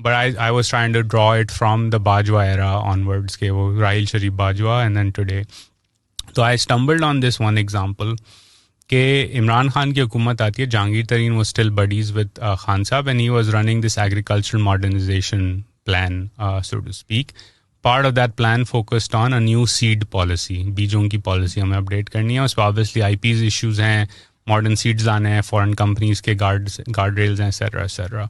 but I was trying to draw it from the Bajwa era onwards, के वो Rahil Sharif Bajwa and then today. So I stumbled on this one example कि इमरान खान की हुकूमत आती है, जहांगीर तरीन was still buddies with Khan Sahab, and he was running this agricultural modernization plan, so to speak. Part of that plan focused on a new seed policy. बीजों की policy हमें update करनी है. उसमें obviously IPs issues हैं, modern seeds लाने हैं, foreign companies के guardrails हैं, etc.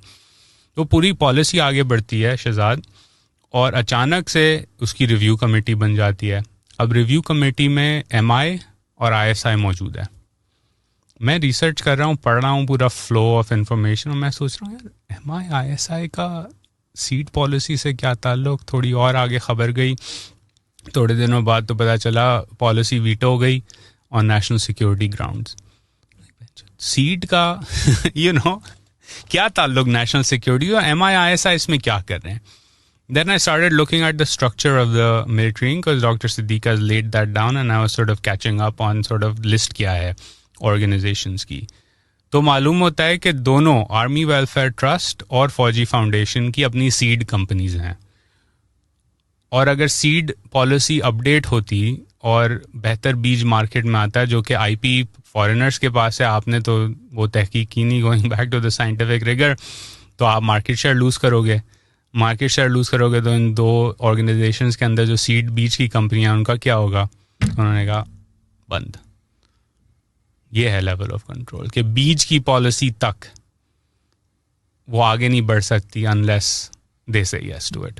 तो पूरी पॉलिसी आगे बढ़ती है शहजाद, और अचानक से उसकी रिव्यू कमेटी बन जाती है. अब रिव्यू कमेटी में MI और ISI मौजूद है. मैं रिसर्च कर रहा हूँ, पढ़ रहा हूँ पूरा फ्लो ऑफ इंफॉर्मेशन, और मैं सोच रहा हूँ यार MI ISI का सीड पॉलिसी से क्या ताल्लुक. थोड़ी और आगे खबर गई, थोड़े दिनों बाद तो पता चला पॉलिसी वीटो हो गई on national security grounds. Seed का क्या ताल्लुक नेशनल सिक्योरिटी और MI ISI इसमें क्या कर रहे हैं. Then I started looking at the structure of the military because Dr. Siddiq has laid that down, and I was sort of catching up on sort of list क्या है organizations की. तो मालूम होता है कि दोनों आर्मी वेलफेयर ट्रस्ट और फौजी फाउंडेशन की अपनी सीड कंपनीज हैं. और अगर सीड पॉलिसी अपडेट होती और बेहतर बीज मार्केट में आता है, जो कि IP फॉरेनर्स के पास है, आपने तो वो तहकीक की नहीं, going back to the scientific rigor, तो आप मार्केट शेयर लूज़ करोगे. तो इन दो ऑर्गेनाइजेशंस के अंदर जो सीड बीज की कंपनियां, उनका क्या होगा. उन्होंने कहा बंद. ये है लेवल ऑफ कंट्रोल कि बीज की पॉलिसी तक वो आगे नहीं बढ़ सकती अनलेस दे से यस टू इट.